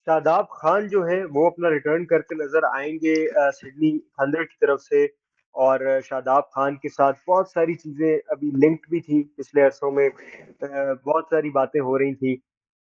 शादाब खान जो है वो अपना रिटर्न करके नजर आएंगे सिडनी थंडर की तरफ से। और शादाब खान के साथ बहुत सारी चीजें अभी लिंक्ड भी थी पिछले अरसों में, बहुत सारी बातें हो रही थी,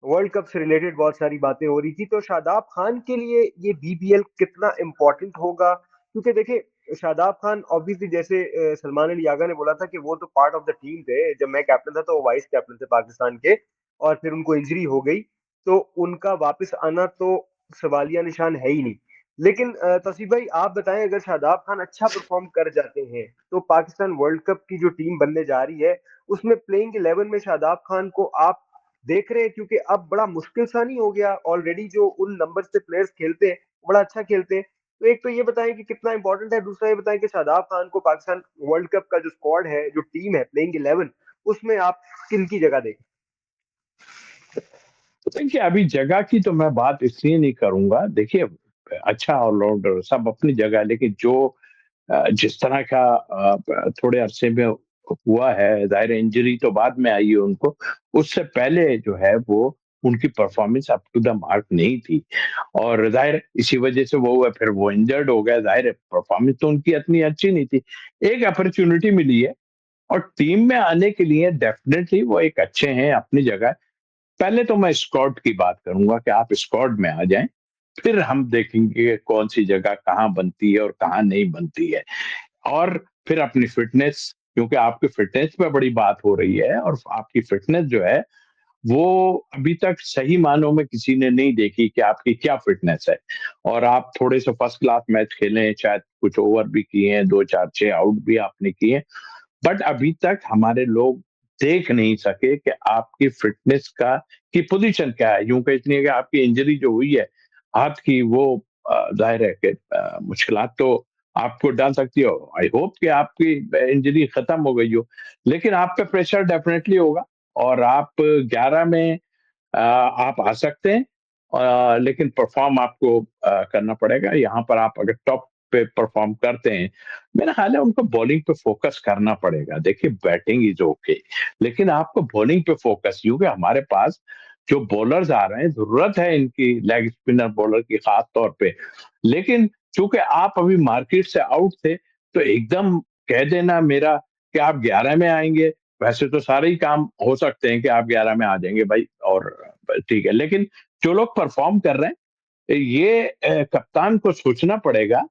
वर्ल्ड कप से रिलेटेड बहुत सारी बातें हो रही थी। तो शादाब खान के लिए ये बीबीएल कितना इम्पोर्टेंट होगा, क्योंकि देखिए शादाब खान ऑब्वियसली जैसे सलमान अली यागा ने बोला था कि वो तो पार्ट ऑफ द टीम थे, जब मैं कैप्टन था तो वो वाइस कैप्टन थे पाकिस्तान के, और फिर उनको इंजरी हो गई, तो उनका वापस आना तो सवालिया निशान है ही नहीं। लेकिन तौसीफ भाई आप बताएं, अगर शादाब खान अच्छा परफॉर्म कर जाते हैं तो पाकिस्तान वर्ल्ड कप की जो टीम बनने जा रही है उसमें प्लेइंग 11 में शादाब खान को आप देख रहे हैं? क्योंकि अब बड़ा मुश्किल सा नहीं हो गया, ऑलरेडी जो उन नंबर से प्लेयर्स खेलते हैं वो बड़ा अच्छा खेलते हैं। तो एक तो ये बताएं कि कितना इंपॉर्टेंट है, दूसरा ये बताएं कि शादाब खान को पाकिस्तान वर्ल्ड कप का जो स्क्वाड है, जो टीम है प्लेइंग 11, उसमें आप किन की जगह देखें? तो देखिए, अभी जगह की तो मैं बात इसलिए नहीं करूंगा। देखिए, अच्छा ऑलराउंडर सब अपनी जगह है, लेकिन जो जिस तरह का थोड़े अरसे में हुआ है, जाहिर है इंजरी तो बाद में आई है उनको, उससे पहले जो है वो उनकी performance up to the mark नहीं थी। और जाहिर है इसी वजह से वो हुआ, फिर वो इंजर्ड हो गया। जाहिर है परफॉर्मेंस तो उनकी इतनी अच्छी नहीं थी। एक अपॉर्चुनिटी मिली है और टीम में आने के लिए डेफिनेटली वो एक अच्छे हैं अपनी जगह। पहले तो मैं स्क्वाड की बात करूंगा कि आप स्क्वाड में आ जाएं, फिर हम देखेंगे कि कौन सी जगह कहाँ बनती है और कहाँ नहीं बनती है। और फिर अपनी फिटनेस, क्योंकि आपकी फिटनेस पे बड़ी बात हो रही है, और आपकी फिटनेस जो है वो अभी तक सही मानों में किसी ने नहीं देखी कि आपकी क्या फिटनेस है। और आप थोड़े से फर्स्ट क्लास मैच खेले, शायद कुछ ओवर भी किए हैं, 2 4 6 आउट भी आपने किए, बट अभी तक हमारे लोग देख नहीं सके कि आपकी फिटनेस का की पोजीशन क्या है। यूं कह इसलिए कि आपकी इंजरी जो हुई है हाथ की, वो जाहिर है कि मुश्किलात तो आपको डाल सकती हो। आई होप कि आपकी इंजरी खत्म हो गई हो, लेकिन आप पे प्रेशर डेफिनेटली होगा। और आप 11 में आप आ सकते हैं, लेकिन परफॉर्म आपको करना पड़ेगा। यहाँ पर आप अगर टॉप पे परफॉर्म करते हैं, मेरा ख्याल है उनको बॉलिंग पे फोकस करना पड़ेगा। देखिए, बैटिंग इज ओके, लेकिन आपको बॉलिंग पे फोकस, क्योंकि हमारे पास जो बॉलर्स आ रहे हैं, जरूरत है इनकी लेग स्पिनर बॉलर की खास तौर पे। लेकिन चूंकि आप अभी मार्केट से आउट थे, तो एकदम कह देना मेरा कि आप 11 में आएंगे, वैसे तो सारे ही काम हो सकते हैं कि आप 11 में आ जाएंगे भाई, और ठीक है। लेकिन जो लोग परफॉर्म कर रहे हैं, ये कप्तान को सोचना पड़ेगा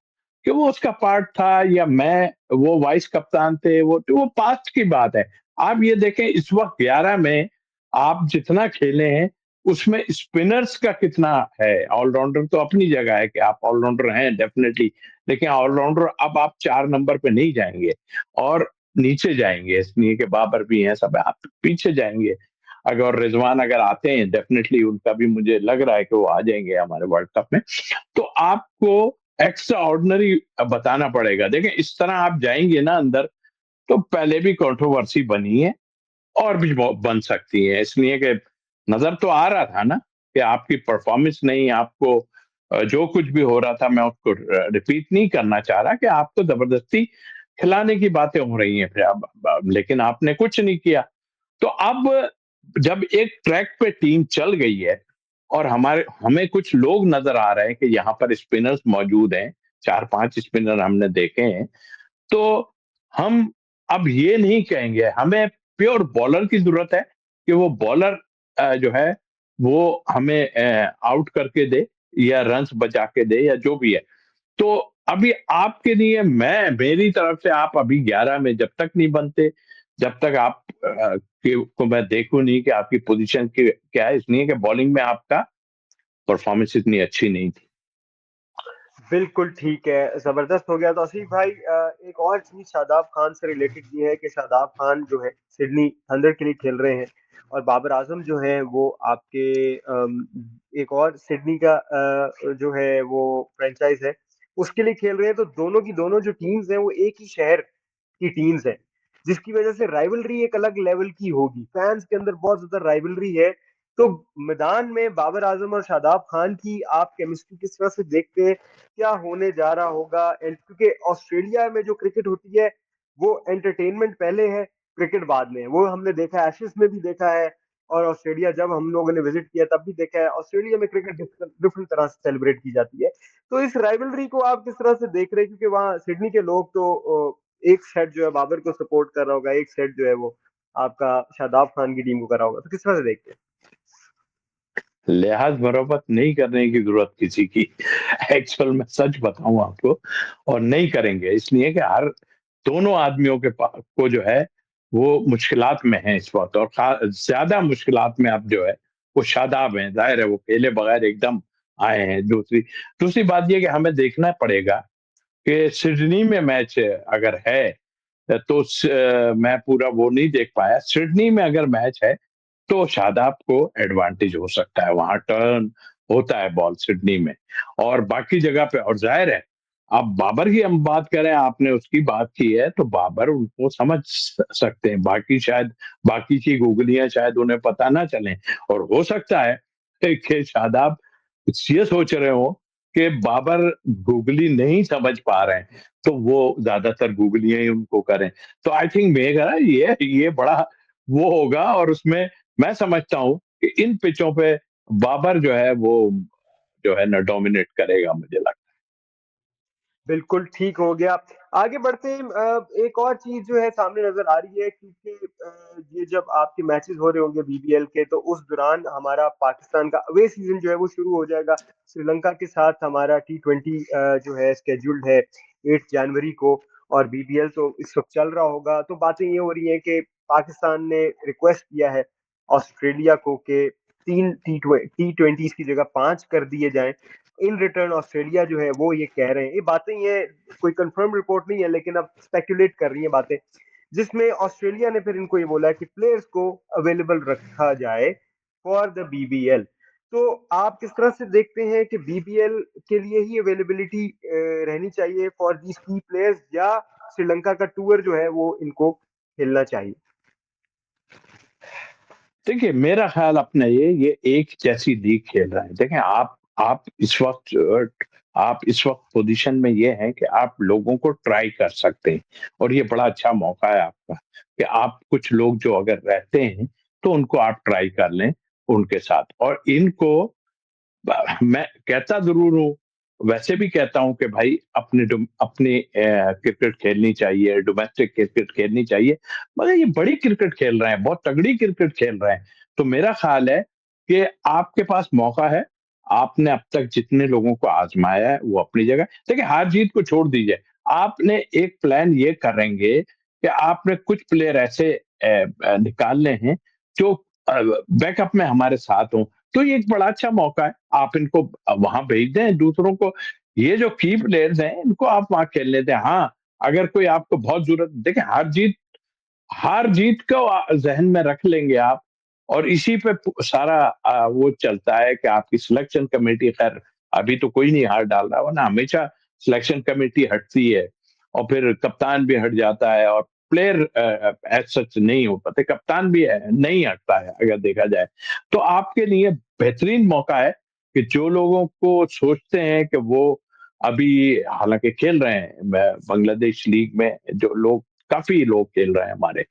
कि वो उसका पार्ट था, या मैं वो वाइस कप्तान थे, वो पास्ट की बात है। आप ये देखें, इस वक्त 11 में आप जितना खेले हैं उसमें स्पिनर्स का कितना है। ऑलराउंडर तो अपनी जगह है कि आप ऑलराउंडर हैं डेफिनेटली, लेकिन ऑलराउंडर अब आप 4 नंबर पे नहीं जाएंगे और नीचे जाएंगे, इसलिए कि बाबर भी हैं, सब है, आप पीछे जाएंगे। अगर रिजवान अगर आते हैं, डेफिनेटली उनका भी मुझे लग रहा है कि वो आ जाएंगे हमारे वर्ल्ड कप में। तो आपको एक्स्ट्रा ऑर्डिनरी बताना पड़ेगा। देखें, इस तरह आप जाएंगे ना अंदर, तो पहले भी कंट्रोवर्सी बनी है और भी बन सकती है, इसलिए कि नजर तो आ रहा था ना कि आपकी परफॉर्मेंस नहीं, आपको जो कुछ भी हो रहा था, मैं उसको रिपीट नहीं करना चाह रहा, कि आपको जबरदस्ती खिलाने की बातें हो रही हैं, फिर लेकिन आपने कुछ नहीं किया। तो अब जब एक ट्रैक पे टीम चल गई है, और हमारे हमें कुछ लोग नजर आ रहे हैं कि यहाँ पर स्पिनर्स मौजूद हैं, 4 5 स्पिनर हमने देखे हैं, तो हम अब ये नहीं कहेंगे, हमें प्योर बॉलर की जरूरत है कि वो बॉलर जो है वो हमें आउट करके दे, या रन्स बचा के दे, या जो भी है। तो अभी आपके लिए, मैं मेरी तरफ से, आप अभी 11 में जब तक नहीं बनते, जब तक आप को मैं देखूं नहीं कि आपकी पोजीशन की क्या है, इसलिए कि बॉलिंग में आपका परफॉर्मेंस इतनी अच्छी नहीं थी। बिल्कुल ठीक है, जबरदस्त हो गया। तो आसिफ भाई एक और चीज शादाब खान से रिलेटेड ये है कि शादाब खान जो है सिडनी थंडर के लिए खेल रहे हैं, और बाबर आजम जो है वो आपके एक और सिडनी का जो है वो फ्रेंचाइज है, उसके लिए खेल रहे हैं। तो दोनों की दोनों जो टीम्स हैं वो एक ही शहर की टीम्स हैं, जिसकी वजह से राइवलरी एक अलग लेवल की होगी, फैंस के अंदर बहुत ज्यादा राइवलरी है। तो मैदान में बाबर आजम और शादाब खान की आप केमिस्ट्री किस तरह से देखते हैं, क्या होने जा रहा होगा? क्योंकि ऑस्ट्रेलिया में जो क्रिकेट होती है वो एंटरटेनमेंट पहले है, क्रिकेट बाद में है। वो हमने देखा है, एशेज में भी देखा है और ऑस्ट्रेलिया जब हम लोगों ने विजिट किया तब भी देखा है, ऑस्ट्रेलिया में क्रिकेट डिफरेंट तरह से सेलिब्रेट की जाती है। तो इस राइवलरी को आप किस तरह से देख रहे हैं, क्योंकि वहाँ सिडनी के लोग तो एक सेट जो है बाबर को सपोर्ट कर रहा होगा, एक सेट जो है वो आपका शादाब खान की टीम को कर रहा होगा, तो किस तरह से देखते हैं? लिहाज मरम्मत नहीं करने की जरूरत किसी की। एक्चुअल में सच बताऊं आपको, और नहीं करेंगे इसलिए कि हर दोनों आदमियों को जो है वो मुश्किलात में है इस वक्त, और ज्यादा मुश्किलात में अब जो है वो शादाब हैं। जाहिर है वो खेले बगैर एकदम आए हैं। दूसरी दूसरी बात ये कि हमें देखना पड़ेगा कि सिडनी में मैच अगर है तो मैं पूरा वो नहीं देख पाया। सिडनी में अगर मैच है तो शादाब को एडवांटेज हो सकता है, वहां टर्न होता है बॉल सिडनी में। और बाकी जगह पे और जाहिर है, अब बाबर की हम बात करें, आपने उसकी बात की है, तो बाबर उनको समझ सकते हैं, बाकी शायद बाकी की गूगलियां शायद उन्हें पता ना चले। और हो सकता है कि शादाब ये सोच रहे हो कि बाबर गूगली नहीं समझ पा रहे हैं, तो वो ज्यादातर गूगलियां ही उनको करें। तो आई थिंक मेरा ये बड़ा वो होगा, और उसमें मैं समझता हूँ कि इन पिचों पे बाबर जो है वो जो है ना डोमिनेट करेगा, मुझे लगता बिल्कुल ठीक हो गया। आगे बढ़ते हैं, एक और चीज जो है सामने नजर आ रही है, क्योंकि ये जब आपके मैचेस हो रहे होंगे बीबीएल के, तो उस दौरान हमारा पाकिस्तान का अवे सीजन जो है वो शुरू हो जाएगा। श्रीलंका के साथ हमारा T20 जो है स्केड्यूल्ड है 8 जनवरी को, और बीबीएल तो इस वक्त चल रहा होगा। तो बातें ये हो रही हैं कि पाकिस्तान ने रिक्वेस्ट किया है ऑस्ट्रेलिया को कि 3 T20 की जगह 5 कर दिए जाएं। इन रिटर्न ऑस्ट्रेलिया जो है वो ये कह रहे हैं, ये बातें, ये कोई कंफर्म रिपोर्ट नहीं है लेकिन अब स्पेकुलेट कर रही है बातें, जिसमें ऑस्ट्रेलिया ने फिर इनको ये बोला है कि प्लेयर्स को अवेलेबल रखा जाए फॉर द बीबीएल। तो आप किस तरह से देखते हैं कि बीबीएल के लिए ही अवेलेबिलिटी रहनी चाहिए फॉर दीज की प्लेयर्स, या श्रीलंका का टूर जो है वो इनको खेलना चाहिए? देखिए मेरा ख्याल अपना ये एक जैसी लीग खेल रहे हैं। देखें आप इस वक्त पोजीशन में ये हैं कि आप लोगों को ट्राई कर सकते हैं, और ये बड़ा अच्छा मौका है आपका कि आप कुछ लोग जो अगर रहते हैं तो उनको आप ट्राई कर लें उनके साथ। और इनको मैं कहता जरूर हूँ, वैसे भी कहता हूँ कि भाई अपनी क्रिकेट खेलनी चाहिए, डोमेस्टिक क्रिकेट खेलनी चाहिए, मगर ये बड़ी क्रिकेट खेल रहे हैं, बहुत तगड़ी क्रिकेट खेल रहे हैं। तो मेरा ख्याल है कि आपके पास मौका है। आपने अब तक जितने लोगों को आजमाया है वो अपनी जगह, देखिए हार जीत को छोड़ दीजिए। आपने एक प्लान ये करेंगे कि आपने कुछ प्लेयर ऐसे निकालने हैं जो बैकअप में हमारे साथ हों, तो ये एक बड़ा अच्छा मौका है। आप इनको वहां भेज दें दूसरों को। ये जो की प्लेयर्स हैं इनको आप वहां खेलने दें। हाँ, अगर कोई आपको बहुत जरूरत, देखिए हार जीत को जहन में रख लेंगे आप, और इसी पे सारा वो चलता है कि आपकी सिलेक्शन कमेटी, खैर अभी तो कोई नहीं हार डाल रहा, वरना हमेशा सिलेक्शन कमेटी हटती है, और फिर कप्तान भी हट जाता है, और प्लेयर एज सच नहीं हो पाते, कप्तान भी नहीं हटता है अगर देखा जाए। तो आपके लिए बेहतरीन मौका है कि जो लोगों को सोचते हैं कि वो अभी हालांकि खेल रहे हैं बांग्लादेश लीग में, जो लोग काफी लोग खेल रहे हैं हमारे,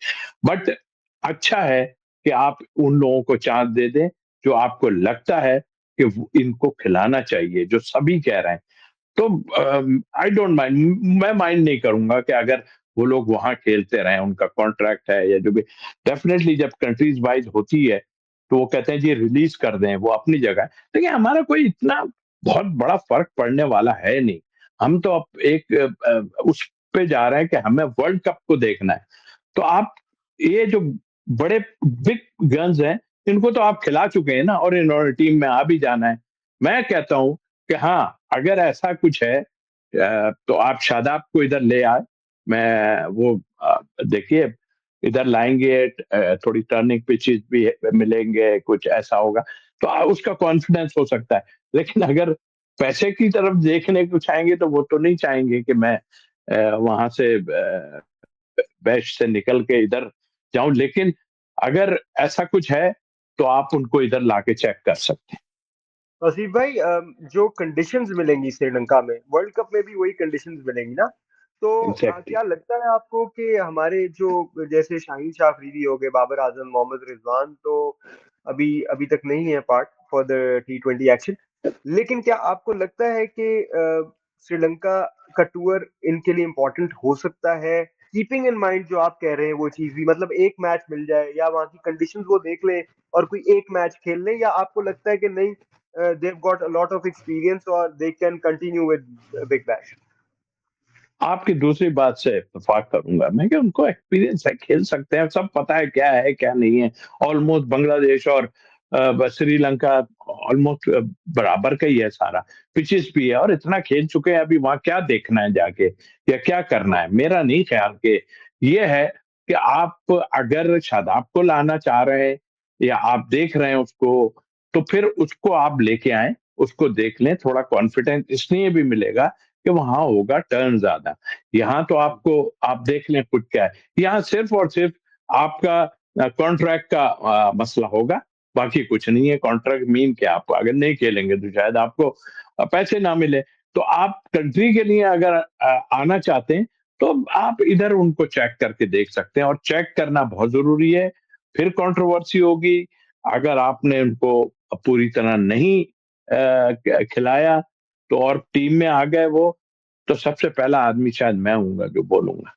बट अच्छा है कि आप उन लोगों को चांस दे दें जो आपको लगता है कि इनको खिलाना चाहिए, जो सभी कह रहे हैं। तो आई डोंट माइंड, मैं माइंड नहीं करूंगा कि अगर वो लोग वहां खेलते रहे, उनका कॉन्ट्रैक्ट है या जो भी। डेफिनेटली जब कंट्रीज वाइज होती है तो वो कहते हैं जी रिलीज कर दें, वो अपनी जगह है। देखिए हमारा कोई इतना बहुत बड़ा फर्क पड़ने वाला है नहीं। हम तो अब एक उस पे जा रहे हैं कि हमें वर्ल्ड कप को देखना है। तो आप ये जो बड़े बिग गन्स हैं इनको तो आप खिला चुके हैं ना, और इन्होंने टीम में आ भी जाना है। मैं कहता हूं कि हाँ, अगर ऐसा कुछ है तो आप शादाब को इधर ले आए। मैं वो देखिए इधर लाएंगे, थोड़ी टर्निंग पिचेस भी मिलेंगे, कुछ ऐसा होगा तो उसका कॉन्फिडेंस हो सकता है। लेकिन अगर पैसे की तरफ देखने को चाहेंगे तो वो तो नहीं चाहेंगे कि मैं वहां से बैच से निकल के इधर जाऊं। लेकिन अगर ऐसा कुछ है तो आप उनको इधर लाके चेक कर सकते वसीफ भाई, जो कंडीशंस मिलेंगी श्रीलंका में, वर्ल्ड कप में भी वही कंडीशंस मिलेंगी ना? तो एग्ज़ैक्टली। क्या लगता है आपको कि हमारे जो जैसे शाहीन शाह अफरीदी हो गए, बाबर आजम, मोहम्मद रिजवान तो अभी अभी तक नहीं है part for the T20 action, लेकिन क्या आपको लगता है कि श्रीलंका का टूर इनके लिए इम्पोर्टेंट हो सकता है, कीपिंग इन माइंड जो आप कह रहे हैं वो चीज भी, मतलब एक मैच मिल जाए या वहाँ की कंडीशंस वो देख लें और कोई एक मैच खेल लें, या आपको लगता है कि नहीं, they have got a lot of experience और they can continue with Big Bash? आपकी दूसरी बात से इत्तेफ़ाक करूँगा मैं कि उनको एक्सपीरियंस है, खेल सकते हैं, सब पता है, क्या नहीं है। ऑलमोस्ट बांग्लादेश और श्रीलंका ऑलमोस्ट बराबर का ही है सारा। पिचेस भी है और इतना खेल चुके हैं, अभी वहाँ क्या देखना है जाके या क्या करना है? मेरा नहीं ख़्याल कि ये है कि आप अगर शादाब को लाना चाह रहे हैं या आप देख रहे हैं उसको, तो फिर उसको आप लेके आएँ, उसको देख लें, थोड़ा कॉन्फिडेंस इसलिए भी मिलेगा कि वहाँ होगा टर्न ज़्यादा। यहाँ तो आपको आप देख लें खुद क्या है। यहाँ सिर्फ़ और सिर्फ़ आपका कॉन्ट्रैक्ट का मसला होगा, बाकी कुछ नहीं है। कॉन्ट्रैक्ट मीन क्या, आप अगर नहीं खेलेंगे तो शायद आपको पैसे ना मिले। तो आप कंट्री के लिए अगर आना चाहते हैं, तो आप इधर उनको चेक करके देख सकते हैं और चेक करना बहुत ज़रूरी है। फिर कंट्रोवर्सी होगी, अगर आपने उनको पूरी तरह नहीं खिलाया तो और टीम में आ गए वो, तो सबसे पहला आदमी शायद मैं हूँगा जो बोलूँगा।